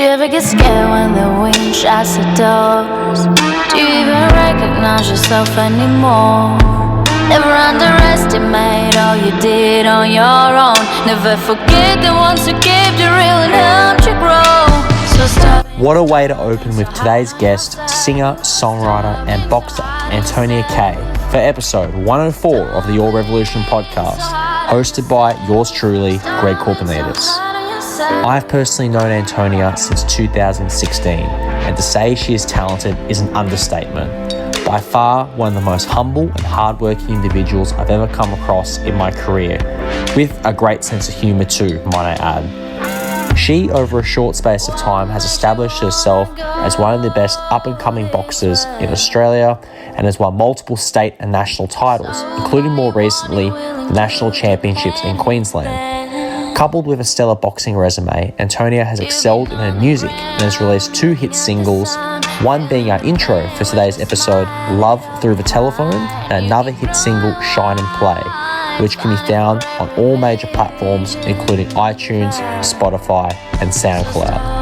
you ever get scared when the wind shuts the doors? Do you even recognize yourself anymore? Never underestimate all you did on your own. Never forget the ones who gave you real and helped you grow. So start. What a way to open with today's guest, singer, songwriter, and boxer, Antonia Kay, for episode 104 of the Your Revolution podcast, hosted by yours truly, Greg Kourpanidis. I've personally known Antonia since 2016, and to say she is talented is an understatement. By far, one of the most humble and hardworking individuals I've ever come across in my career, with a great sense of humour too, might I add. She, over a short space of time, has established herself as one of the best up-and-coming boxers in Australia and has won multiple state and national titles, including more recently the national championships in Queensland. Coupled with a stellar boxing resume, Antonia has excelled in her music and has released 2 hit singles, one being our intro for today's episode, Love Through the Telephone, and another hit single, Shine and Play, which can be found on all major platforms including iTunes, Spotify, and SoundCloud.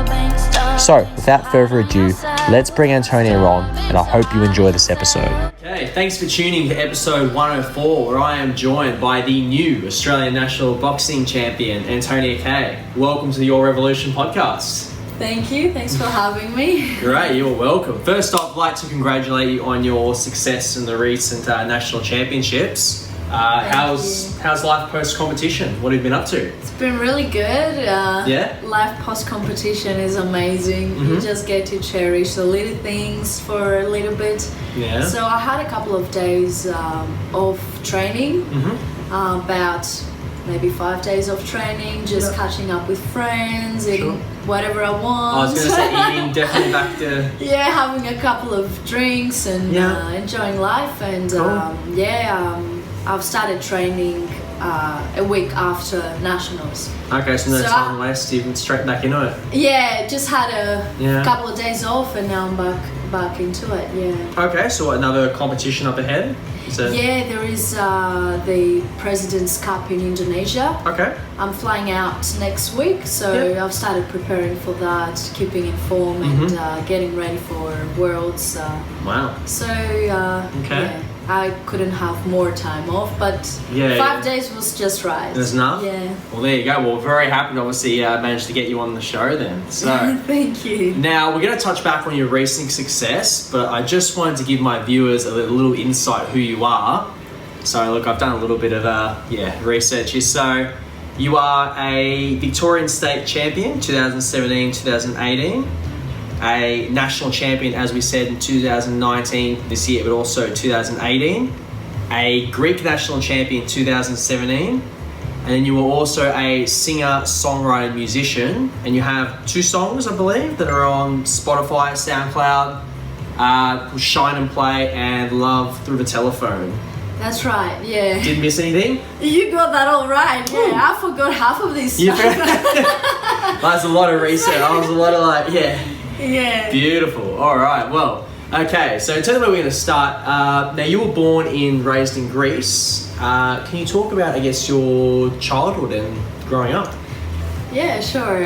So, without further ado, let's bring Antonia on, and I hope you enjoy this episode. Okay, thanks for tuning to episode 104, where I am joined by the new Australian National Boxing Champion, Antonia Kay. Welcome to the Your Revolution podcast. Thank you. Thanks for having me. Great, you're welcome. First off, I'd like to congratulate you on your success in the recent national championships. How's life post-competition? What have you been up to? It's been really good. Life post-competition is amazing. Mm-hmm. You just get to cherish the little things for a little bit. Yeah. So I had a couple of days of training, about maybe 5 days of training, just catching up with friends, eating whatever I want. I was going to say eating, definitely back to... Yeah, having a couple of drinks and enjoying life. And I've started training a week after nationals. Okay, so no time wasted, even straight back into it. Yeah, just had a couple of days off and now I'm back into it, yeah. Okay, so another competition up ahead? Yeah, there is the President's Cup in Indonesia. Okay. I'm flying out next week, so I've started preparing for that, keeping in form and getting ready for Worlds. Wow. So, I couldn't have more time off, but 5 days was just right. There's enough? Yeah. Well, there you go. Well, very happy to obviously manage to get you on the show then. So thank you. Now, we're going to touch back on your recent success, but I just wanted to give my viewers a little insight who you are. So, look, I've done a little bit of research here. So, you are a Victorian State Champion, 2017-2018. A national champion, as we said, in 2019 this year, but also 2018. A Greek national champion 2017. And then you were also a singer, songwriter, musician. And you have 2 songs, I believe, that are on Spotify, SoundCloud, Shine and Play and Love Through the Telephone. That's right, yeah. Didn't miss anything? You got that all right, yeah. I forgot half of this stuff. That's a lot of research. I was a lot of Yeah. Beautiful. All right. Well, okay. So tell me where we're going to start. Now, you were born and raised in Greece. Can you talk about, I guess, your childhood and growing up? Yeah, sure.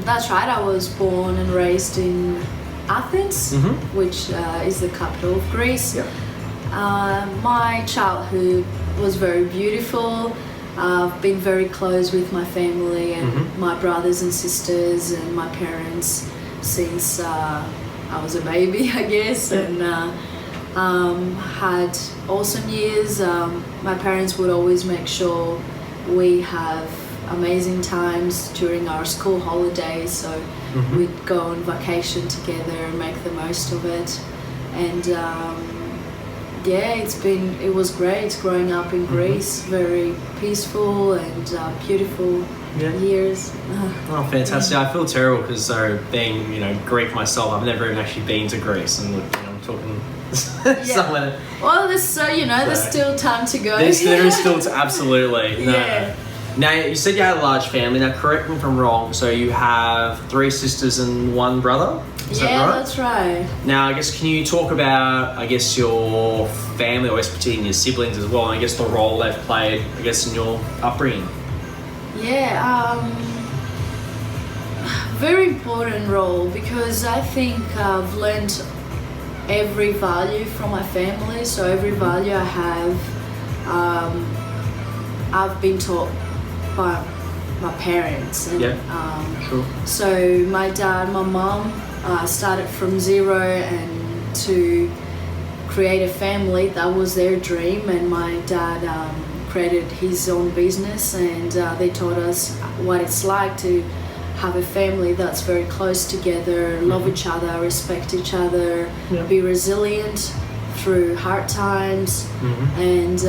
That's right. I was born and raised in Athens, which is the capital of Greece. Yep. My childhood was very beautiful. I've been very close with my family and my brothers and sisters and my parents since I was a baby, I guess, and had awesome years. My parents would always make sure we have amazing times during our school holidays, so we'd go on vacation together and make the most of it. And it was great growing up in Greece, very peaceful and beautiful years. Oh, fantastic. I feel terrible because being, Greek myself, I've never even actually been to Greece, and I'm talking somewhere. Well, there's still time to go. There is still absolutely. Yeah. Now, you said you had a large family. Now, correct me if I'm wrong. So you have 3 sisters and 1 brother? Is that right? That's right. Now, I guess, can you talk about, your family, or particularly your siblings as well, and I guess the role they've played, in your upbringing? Yeah, Very important role, because I think I've learned every value from my family. So every value I have, I've been taught by my parents. And, Sure. So my dad, my mom started from zero and to create a family. That was their dream, and my dad created his own business, and they taught us what it's like to have a family that's very close together, love each other, respect each other, be resilient through hard times, and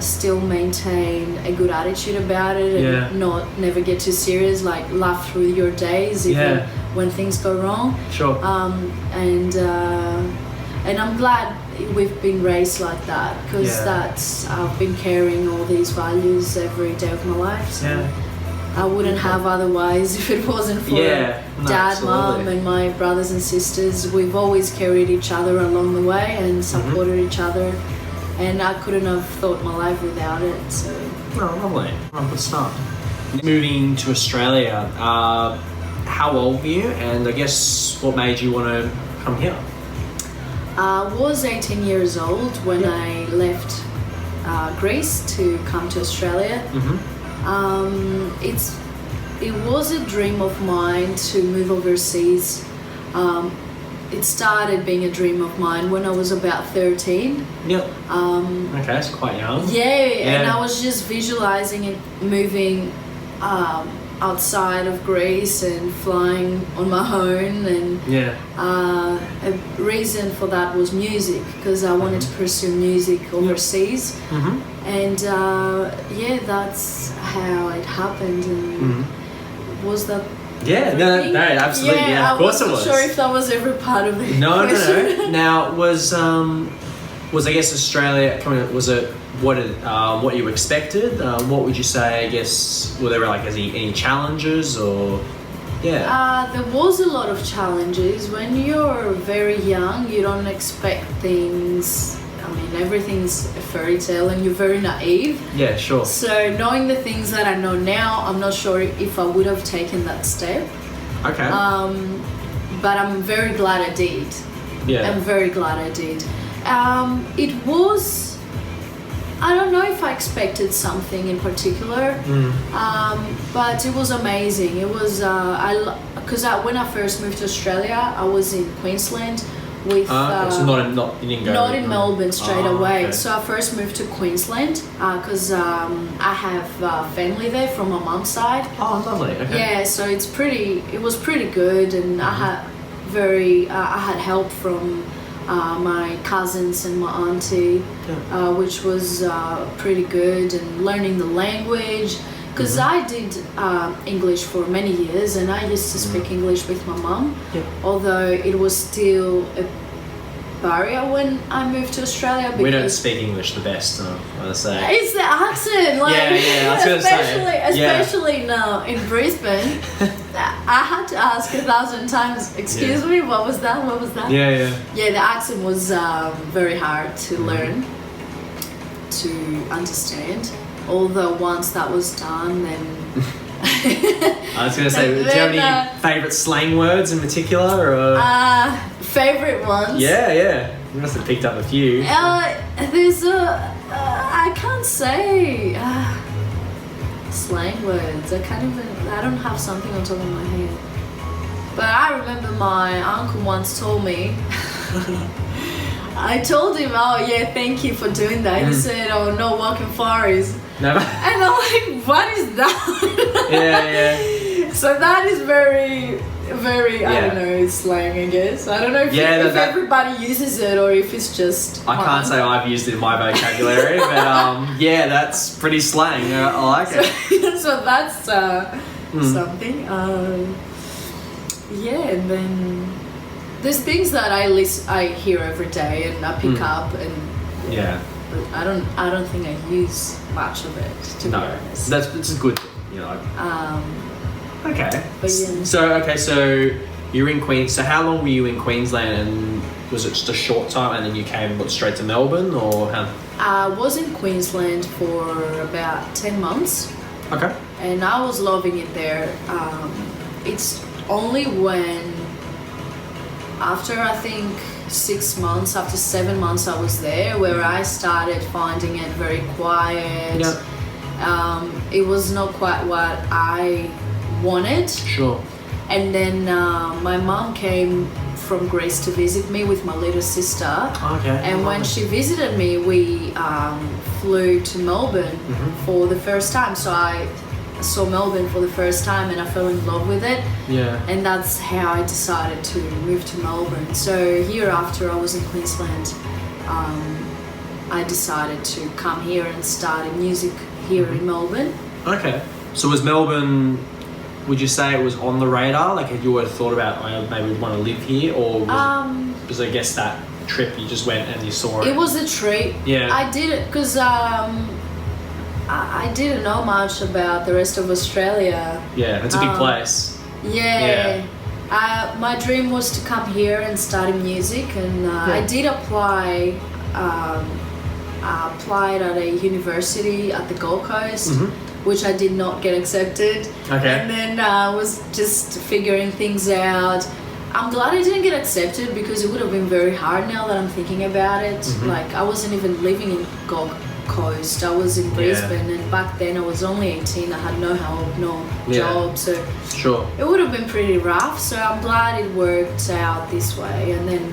still maintain a good attitude about it, and never get too serious, like laugh through your days even when things go wrong. Sure. And I'm glad we've been raised like that, because I've been carrying all these values every day of my life. So I wouldn't have otherwise if it wasn't for dad, mom, and my brothers and sisters. We've always carried each other along the way and supported each other, and I couldn't have thought my life without it. So. Oh, lovely. Oh, good start. Moving to Australia, how old were you, and I guess what made you want to come here? I was 18 years old when I left Greece to come to Australia. It was a dream of mine to move overseas. It started being a dream of mine when I was about 13. Okay, that's quite young. And I was just visualizing it moving outside of Greece and flying on my own, and a reason for that was music, because I wanted to pursue music overseas, and that's how it happened. And was that no, absolutely, of course it was. I wasn't sure if that was ever part of the question. No. Now, was I guess Australia, was it what you expected? What would you say, I guess, were there like any challenges or? There was a lot of challenges. When you're very young, you don't expect things. I mean, everything's a fairy tale and you're very naive. Yeah, sure. So knowing the things that I know now, I'm not sure if I would have taken that step. Okay. But I'm very glad I did. I'm very glad I did. It was, I don't know if I expected something in particular, but it was amazing. It was, because when I first moved to Australia, I was in Queensland with... so you didn't go... Not in Melbourne straight away. Okay. So I first moved to Queensland because I have family there from my mum's side. Oh, lovely. Okay. Yeah, so it was pretty good, and I had help from my cousins and my auntie, which was pretty good, and learning the language, because I did English for many years, and I used to speak English with my mum, although it was still a barrier when I moved to Australia. We don't speak English the best, I want to say. It's the accent, like, I was going to say. Especially now in Brisbane. I had to ask 1,000 times, excuse me, what was that? Yeah, the accent was very hard to learn, to understand. Although once that was done, then... I was going to say, do you have any favourite slang words in particular? Or? Favourite ones? Yeah. You must have picked up a few. There's I can't say slang words. I don't have something on top of my head. But I remember my uncle once told me, I told him, thank you for doing that. He said, no walking fires. Never. And I'm like, what is that? So that is very, very, I don't know, slang, I guess. I don't know if everybody uses it or if it's just... I can't say I've used it in my vocabulary, but that's pretty slang. I like it. So that's something. And then there's things that I hear every day and I pick up and... But I don't think I use much of it, to be honest. It's a good thing, Okay. But So you're in Queens. So how long were you in Queensland, and was it just a short time, and then you came straight to Melbourne, or how? I was in Queensland for about 10 months. Okay. And I was loving it there. It's only when, after I think 6 months, after 7 months I was there, where I started finding it very quiet. It was not quite what I wanted. Sure. And then my mom came from Greece to visit me with my little sister. Okay. And when she visited me, we flew to Melbourne for the first time. So I saw Melbourne for the first time and I fell in love with it. Yeah. And that's how I decided to move to Melbourne. So here after I was in Queensland, I decided to come here and start music here in Melbourne. Okay. So was Melbourne, would you say it was on the radar? Like, had you ever thought about maybe would want to live here, or was I guess that trip you just went and you saw it? It was a trip. Yeah. I did it because I didn't know much about the rest of Australia. Yeah, it's a big place. Yeah. My dream was to come here and study music, and I did apply. I applied at a university at the Gold Coast, which I did not get accepted. Okay. And then I was just figuring things out. I'm glad I didn't get accepted because it would have been very hard now that I'm thinking about it. Like, I wasn't even living in Gold Coast. I was in Brisbane, and back then I was only 18. I had no help, no job, so sure, it would have been pretty rough. So I'm glad it worked out this way. And then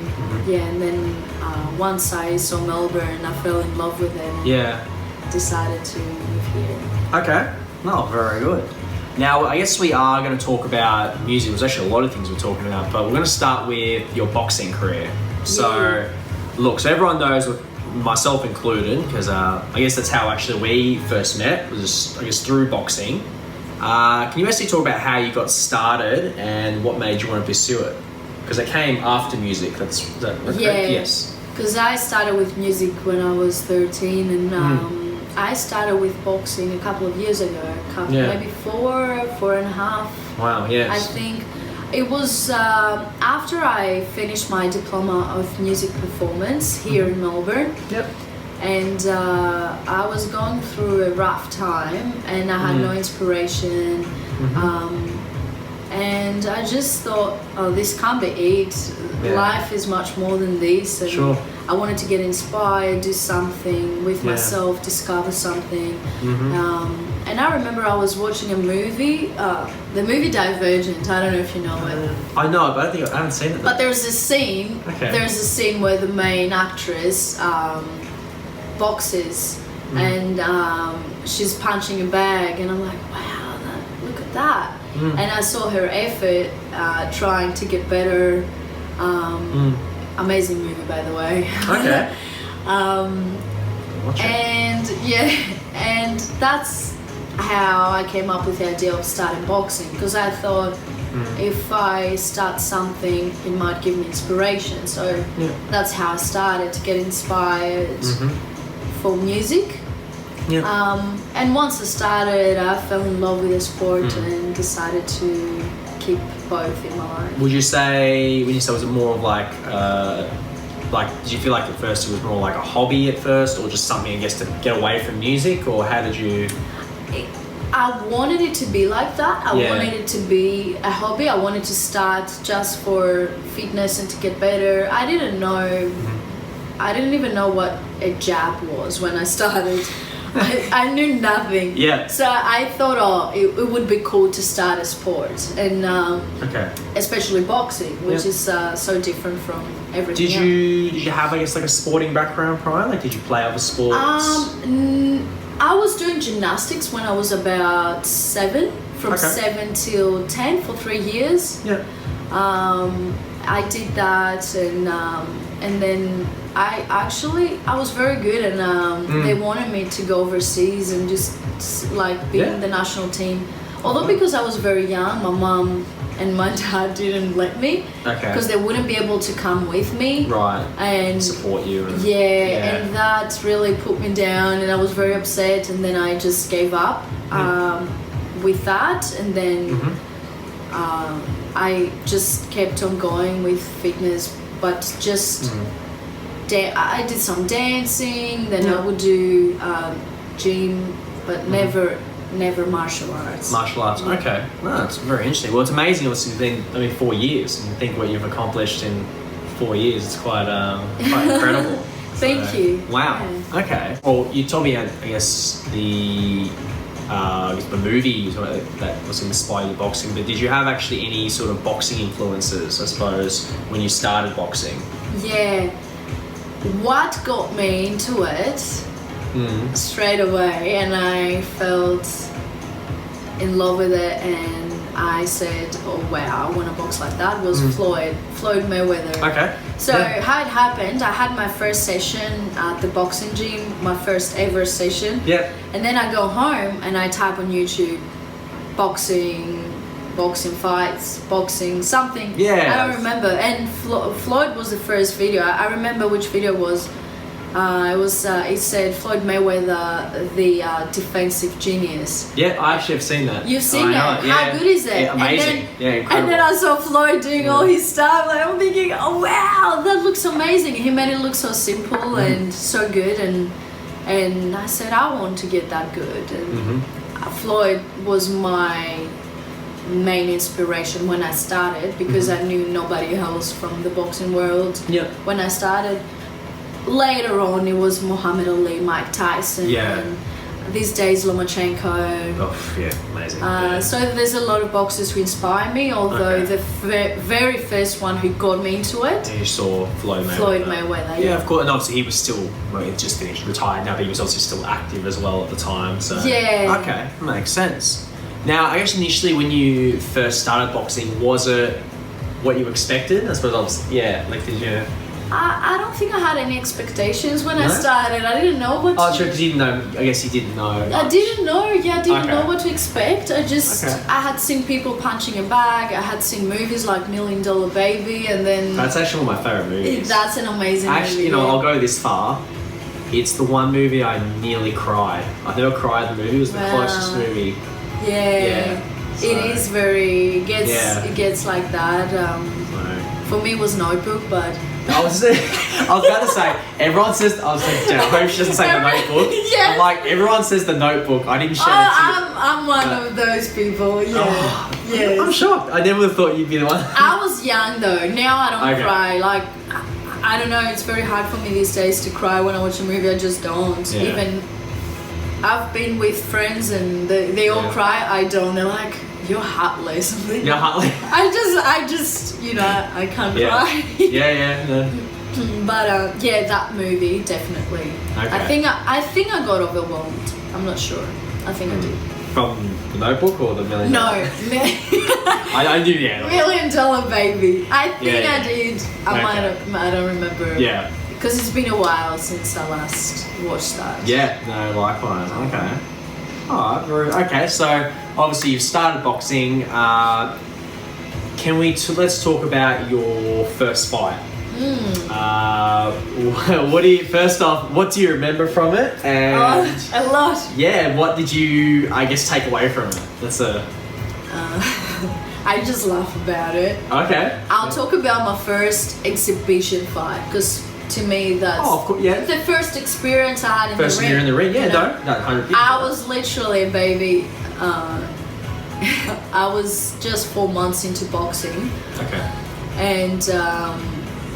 once I saw Melbourne, I fell in love with it. And decided to move here. Okay. No, very good. Now, I guess we are going to talk about music. There's actually a lot of things we're talking about, but we're going to start with your boxing career. So, look, so everyone knows, myself included, because I guess that's how actually we first met, was I guess through boxing. Can you actually talk about how you got started and what made you want to pursue it? Because it came after music. That's correct? Yes. Because I started with music when I was 13, and I started with boxing a couple of years ago, maybe 4.5. Wow, yes. I think it was after I finished my diploma of music performance here in Melbourne. Yep. And I was going through a rough time, and I had no inspiration. And I just thought, oh, this can't be it. Life is much more than this. And I wanted to get inspired, do something with myself, discover something. And I remember I was watching a movie, the movie Divergent. I don't know if you know it. I know, but I haven't seen it. But there's a scene. There's a scene where the main actress boxes, and she's punching a bag, and I'm like, wow, look at that. And I saw her effort trying to get better. Amazing movie, by the way. Okay. And that's how I came up with the idea of starting boxing, because I thought if I start something, it might give me inspiration. So that's how I started to get inspired for music. And once I started, I fell in love with the sport and decided to keep both in my life. Would you say, when you say, was it more of like, did you feel like at first it was more like a hobby at first, or just something, I guess, to get away from music, or how did you? I wanted it to be like that. I wanted it to be a hobby. I wanted to start just for fitness and to get better. I didn't even know what a jab was when I started. I knew nothing. So I thought, it would be cool to start a sport, and especially boxing, which is so different from everything else. Did you have, I guess, like a sporting background prior? Like, did you play other sports? I was doing gymnastics when I was about 7, from 7 till 10 for 3 years. I did that, and then I was very good, and they wanted me to go overseas and just like be in the national team. Although because I was very young, my mom and my dad didn't let me, because they wouldn't be able to come with me and support you. And, and that really put me down, and I was very upset, and then I just gave up with that, and then I just kept on going with fitness, but just I did some dancing, then I would do gym, but never never martial arts. Martial arts. Okay. No, that's very interesting. Well, it's amazing. It's been 4 years, and think what you've accomplished in 4 years. It's quite incredible. Thank you. Wow. Yeah. Okay. Well, you told me, I guess, the movie that was inspired your boxing, but did you have actually any sort of boxing influences, I suppose, when you started boxing? Yeah. What got me into it straight away, and I felt in love with it, and I said, oh wow, I want to box like that, was Floyd Mayweather. Okay. So how it happened, I had my first session at the boxing gym, my first ever session. Yep. And then I go home and I type on YouTube, boxing fights, boxing something. Yeah. I don't remember. And Floyd was the first video. I remember which video it was. It said Floyd Mayweather, the defensive genius. Yeah, I actually have seen that. You've seen that? How good is it? Yeah, amazing. Incredible. And then I saw Floyd doing all his stuff. Like, I'm thinking, oh wow, that looks amazing. He made it look so simple and so good. And I said, I want to get that good. And Floyd was my main inspiration when I started, because I knew nobody else from the boxing world when I started. Later on, it was Muhammad Ali, Mike Tyson, and these days Lomachenko. Oh, yeah, amazing. So there's a lot of boxers who inspire me, although the very first one who got me into it... And you saw Floyd Mayweather. Yeah, of course. And obviously he was still, he just finished, retired now, but he was obviously still active as well at the time. So yeah. Okay, makes sense. Now, I guess initially when you first started boxing, was it what you expected? I suppose obviously, did you... I don't think I had any expectations when I started. I didn't know what Oh, true, because you didn't know. I guess you didn't know. I didn't know. I didn't know what to expect. I had seen people punching a bag. I had seen movies like $1 Million Baby, and then... That's actually one of my favourite movies. That's an amazing movie. Actually, I'll go this far. It's the one movie I nearly cried. I've never cried in the movie. It was the closest movie. Yeah. So, it is very... It gets like that. For me, it was Notebook, but... I was about to say, everyone says, I hope she doesn't say The Notebook. Yes. I'm like, everyone says The Notebook. I didn't share it. I'm one of those people, yes. I'm shocked. I never would have thought you'd be the one. I was young though. Now I don't cry. Like, I don't know, it's very hard for me these days to cry when I watch a movie. I just don't. Yeah. Even, I've been with friends and they all cry. I don't. They're like, you're heartless. You're heartless. I just, I can't cry. But that movie definitely. Okay. I think I got overwhelmed. I'm not sure. I think I did. From The Notebook or The $1 Million? No. I do, $1 Million Baby. I think I did. I don't remember. Yeah. Because it's been a while since I last watched that. Yeah. No, likewise. Okay. Alright. Okay. So obviously you've started boxing. Let's talk about your first fight. First off, what do you remember from it? And a lot. Yeah, what did you, I guess, take away from it? I just laugh about it. Okay. I'll talk about my first exhibition fight, because to me that's the first experience I had in the ring. First year in the ring, no, 100%. I was literally a baby. I was just 4 months into boxing. Okay. And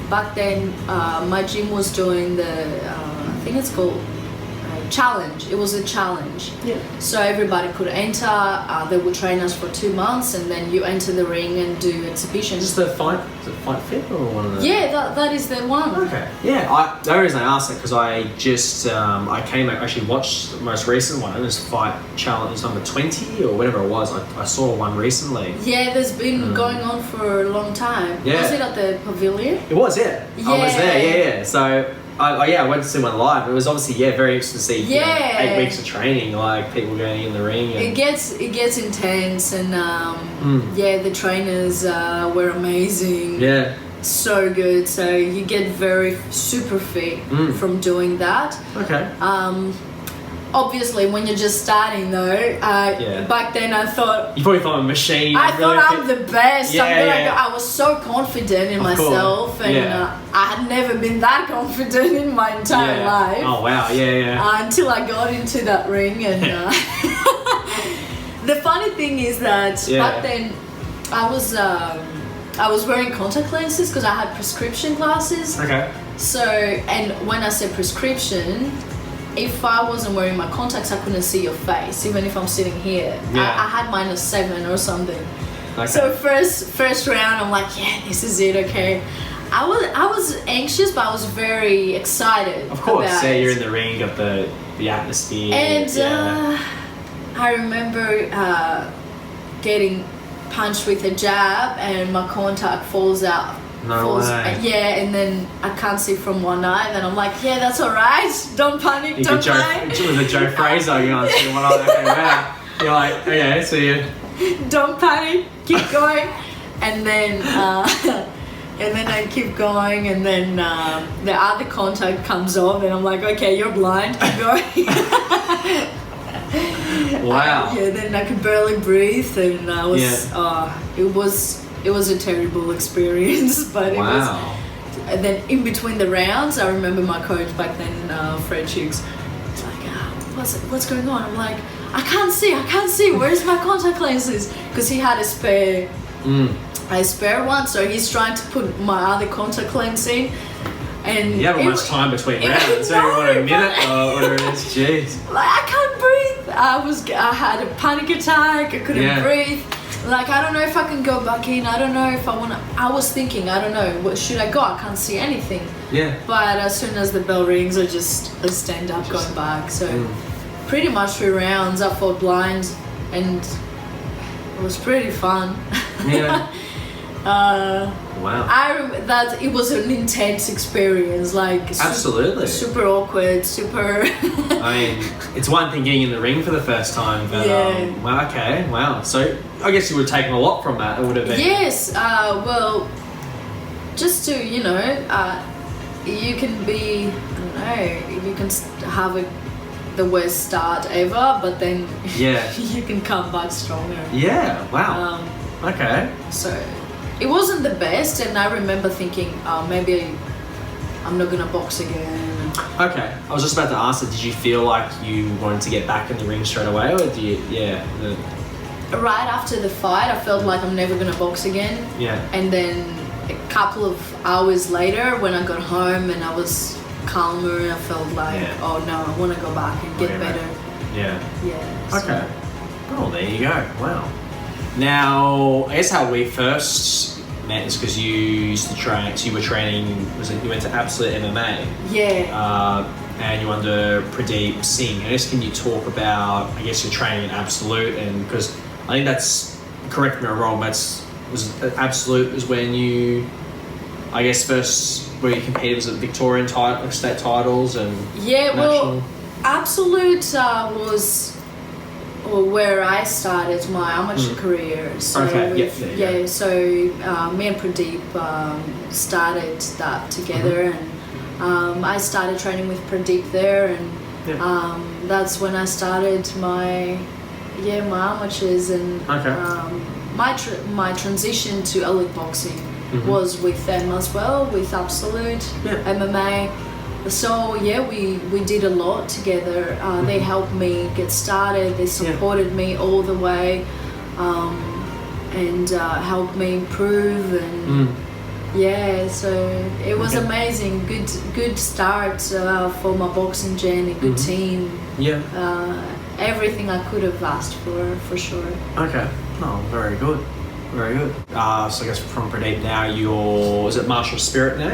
back then, my gym was doing the, I think it's called challenge. It was a challenge. Yeah. So everybody could enter. They would train us for 2 months, and then you enter the ring and do exhibitions. Is this the fight? Is it Fight Fit or one of the? Yeah, that is the one. Okay. Yeah. The reason I asked that because I just actually watched the most recent one. It was Fight Challenge number 20 or whatever it was. I saw one recently. Yeah, there's been going on for a long time. Yeah. Was it at the pavilion? It was. Yeah. I was there. Yeah. So. I went to see one live. It was obviously very interesting to see 8 weeks of training, like people going in the ring. And... It gets intense, and the trainers were amazing. Yeah, so good. So you get very super fit from doing that. Okay. Obviously, when you're just starting though, back then I thought... You probably thought I'm a machine. I thought I'm the best. I was so confident in myself, and I had never been that confident in my entire life. Oh wow, yeah. Until I got into that ring, and The funny thing is that back then I was wearing contact lenses because I had prescription glasses. Okay. So, and when I say prescription, if I wasn't wearing my contacts, I couldn't see your face, even if I'm sitting here. Yeah. I had -7 or something. Okay. So first round, I'm like, yeah, this is it, okay. I was anxious, but I was very excited. Of course, about you're it. in the ring of the atmosphere. And I remember getting punched with a jab, and my contact falls out. No way. Yeah, and then I can't see from one eye. Then I'm like, yeah, that's all right. Don't panic. Don't panic. With a Joe Fraser, you can't see one eye. Okay, wow. You're like, okay, so you. Don't panic. Keep going, and then. And then I keep going, and then the other contact comes off, and I'm like, okay, you're blind, keep going. Wow. Yeah, then I could barely breathe, and I was, it was a terrible experience, but it was. And then in between the rounds, I remember my coach back then, Fred Chicks, was like, what's going on? I'm like, I can't see, where's my contact lenses? Because he had a spare one, so he's trying to put my other contact lens in, and you have much time between rounds. So you want a minute or whatever it is. Jeez. Like I can't breathe. I had a panic attack. I couldn't breathe. Like I don't know if I can go back in. I don't know if I wanna. I was thinking, I don't know. What should I go? I can't see anything. Yeah. But as soon as the bell rings, I stand up, going back. So pretty much 3 rounds, I fought blind, and it was pretty fun. Yeah. Wow. I remember that it was an intense experience, like absolutely super awkward, super. I mean, it's one thing getting in the ring for the first time, but wow, okay, wow. So I guess you would have taken a lot from that. It would have been. Yes, well, just to you can be, I don't know, you can have the worst start ever, but then you can come back stronger. Yeah. Wow. Okay. So. It wasn't the best, and I remember thinking, maybe I'm not gonna box again. Okay, I was just about to ask that. Did you feel like you wanted to get back in the ring straight away, or do you? Right after the fight, I felt like I'm never gonna box again. Yeah. And then a couple of hours later, when I got home and I was calmer, I felt like, oh no, I want to go back and get better. Yeah. Yeah. Okay. Oh, there you go. Wow. Now, I guess how we first met is because you used to train. So you were training. You went to Absolute MMA? Yeah. And you were under Pradeep Singh. I guess can you talk about? I guess your training at Absolute, and because I think that's, correct me if I'm wrong. Absolute was when you, I guess, first where you competed, was it Victorian state titles and national? Well, Absolute was. Where I started my amateur career. So so me and Pradeep started that together, and I started training with Pradeep there, and that's when I started my amateurs, and my transition to elite boxing was with them as well, with Absolute MMA. So we did a lot together. They helped me get started. They supported me all the way, and helped me improve. And so it was amazing. Good start for my boxing journey. Good team. Everything I could have asked for sure. Okay. Oh, very good. Very good. So I guess from Pradeep now, is it Martial Spirit now?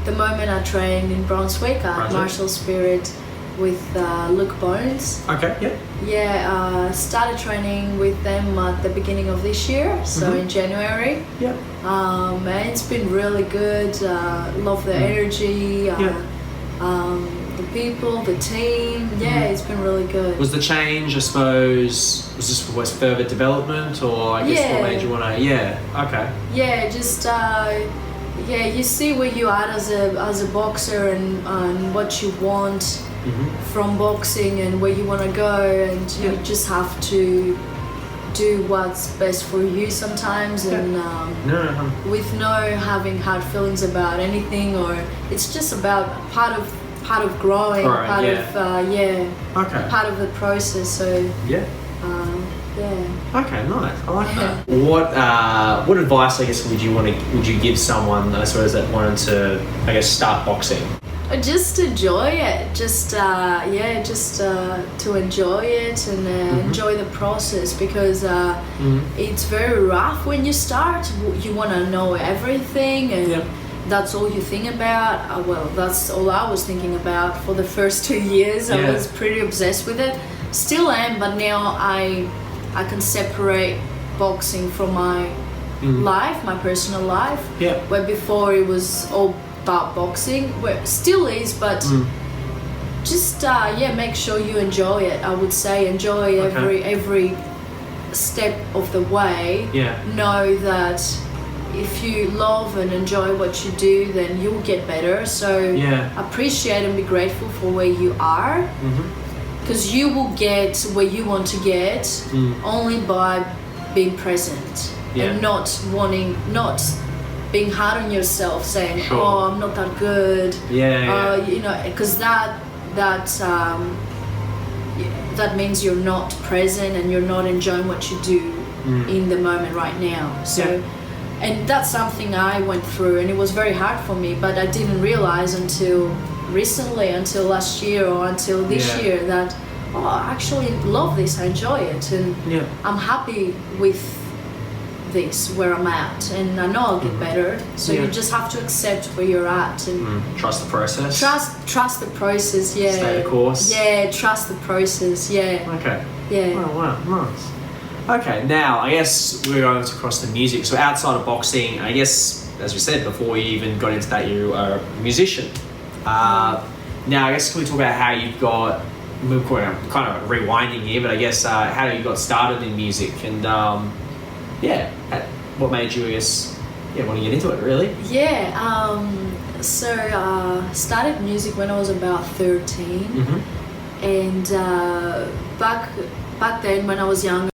The moment I trained in Brunswick, Martial Spirit with Luke Bones. Okay, Started training with them at the beginning of this year, so in January. And it's been really good. Love the energy. The people, the team, it's been really good. Was the change, I suppose, was further development, or I guess what made you want to? Okay. Just you see where you are as a boxer, and what you want from boxing, and where you want to go, and you just have to do what's best for you sometimes, and with no having hard feelings about anything, or it's just about part of growing, part of the process. So Yeah. Okay, nice. I like that. What advice, I guess, would you give someone, I suppose, that wanted to, I guess, start boxing? Just enjoy it. Just to enjoy it and enjoy the process, because it's very rough when you start. You want to know everything, and that's all you think about. Well, that's all I was thinking about for the first 2 years. I was pretty obsessed with it. Still am, but now I can separate boxing from my life, my personal life. Yeah. Where before it was all about boxing, where it still is, but just make sure you enjoy it. I would say enjoy every step of the way. Know that if you love and enjoy what you do, then you'll get better. So appreciate and be grateful for where you are, because you will get where you want to get only by being present and not being hard on yourself, saying, "Oh, I'm not that good." You know, because that means you're not present and you're not enjoying what you do in the moment right now. So, and that's something I went through, and it was very hard for me. But I didn't realize until recently, until last year or until this year, that I actually love this. I enjoy it, and I'm happy with this where I'm at, and I know I'll get better. So you just have to accept where you're at and trust the process. Trust the process. Stay the course. Trust the process. Okay. Oh wow, nice. Okay, now I guess we're going to cross the music. So outside of boxing, I guess, as we said before we even got into that, you are a musician. Now I guess, can we talk about how you got, we're kind of rewinding here, but I guess how you got started in music, and what made you, I guess, want to get into it, really? So started music when I was about 13, and back then when I was younger,